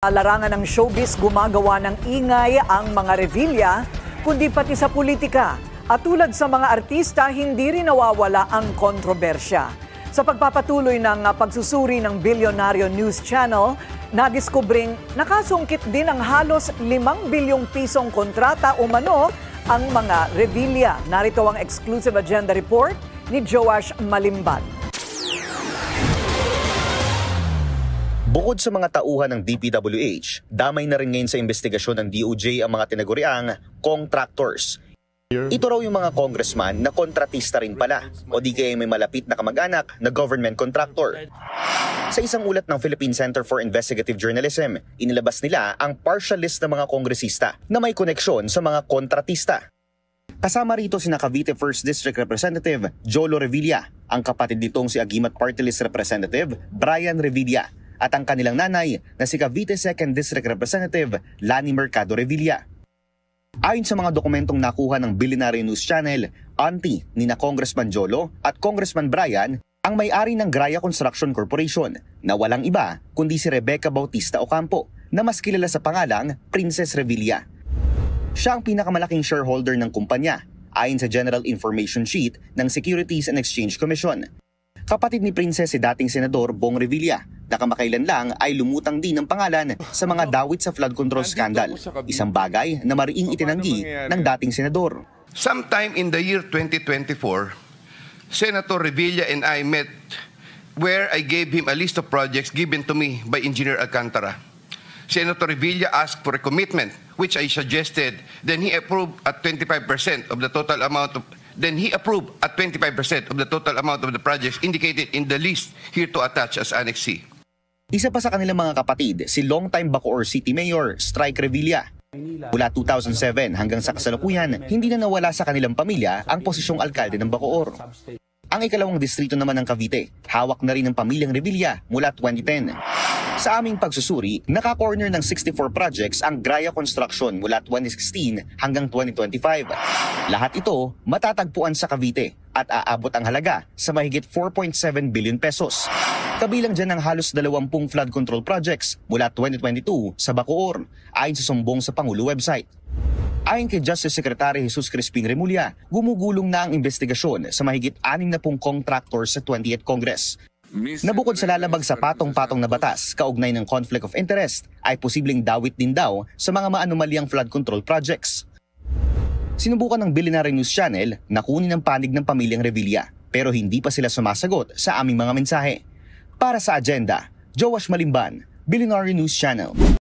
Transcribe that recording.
Larangan ng showbiz gumagawa ng ingay ang mga revilya, kundi pati sa politika. At tulad sa mga artista, hindi rin nawawala ang kontrobersya. Sa pagpapatuloy ng pagsusuri ng Bilyonaryo News Channel, nadiskubring nakasungkit din ang halos 5 bilyong pisong kontrata umano ang mga revilya. Narito ang exclusive agenda report ni Joash Malimban. Bukod sa mga tauhan ng DPWH, damay na rin ngayon sa investigasyon ng DOJ ang mga tinaguriang contractors. Ito raw yung mga congressman na kontratista rin pala o di kaya may malapit na kamag-anak na government contractor. Sa isang ulat ng Philippine Center for Investigative Journalism, inilabas nila ang partial list ng mga kongresista na may koneksyon sa mga kontratista. Kasama rito si Cavite 1st District Representative Jolo Revilla, ang kapatid nitong si Aguimat Party List Representative Brian Revilla, at ang kanilang nanay na si Cavite 2nd District Representative Lani Mercado Revilla. Ayon sa mga dokumentong nakuha ng Bilyonaryo News Channel, auntie ni na Congressman Jolo at Congressman Brian ang may-ari ng Graya Construction Corporation na walang iba kundi si Rebecca Bautista Ocampo na mas kilala sa pangalang Princess Revilla. Siya ang pinakamalaking shareholder ng kumpanya ayon sa General Information Sheet ng Securities and Exchange Commission. Kapatid ni Princess si dating Senador Bong Revilla na kamakailan lang ay lumutang din ng pangalan sa mga dawit sa flood control scandal, isang bagay na mariing itinanggi ng dating senador. Sometime in the year 2024, Senator Revilla and I met where I gave him a list of projects given to me by Engineer Alcantara. Senator Revilla asked for a commitment, which I suggested, then he approved at 25% of the total amount of the projects indicated in the list here to attach as Annex C. Isa pa sa kanilang mga kapatid, si longtime Bacoor City Mayor Strike Revilla. Mula 2007 hanggang sa kasalukuyan, hindi na nawala sa kanilang pamilya ang posisyong alkalde ng Bacoor. Ang ikalawang distrito naman ng Cavite, hawak na rin ng pamilyang Revilla mula 2010. Sa aming pagsusuri, naka-corner ng 64 projects ang Graya Construction mula 2016 hanggang 2025. Lahat ito matatagpuan sa Cavite at aabot ang halaga sa mahigit 4.7 billion pesos. Kabilang dyan ang halos 20 flood control projects mula 2022 sa Bacoor, ayon sa sumbong sa Pangulo website. Ayon kay Justice Secretary Jesus Crispin Remulla, gumugulong na ang investigasyon sa mahigit 60 contractors sa 20th Congress. Na bukod sa lalabag sa patong-patong na batas kaugnay ng conflict of interest, ay posibleng dawit din daw sa mga maanomaliang flood control projects. Sinubukan ng Bilyonaryo News Channel na kunin ang panig ng pamilyang Revilla, pero hindi pa sila sumasagot sa aming mga mensahe. Para sa agenda, Joash Malimban, Bilyonaryo News Channel.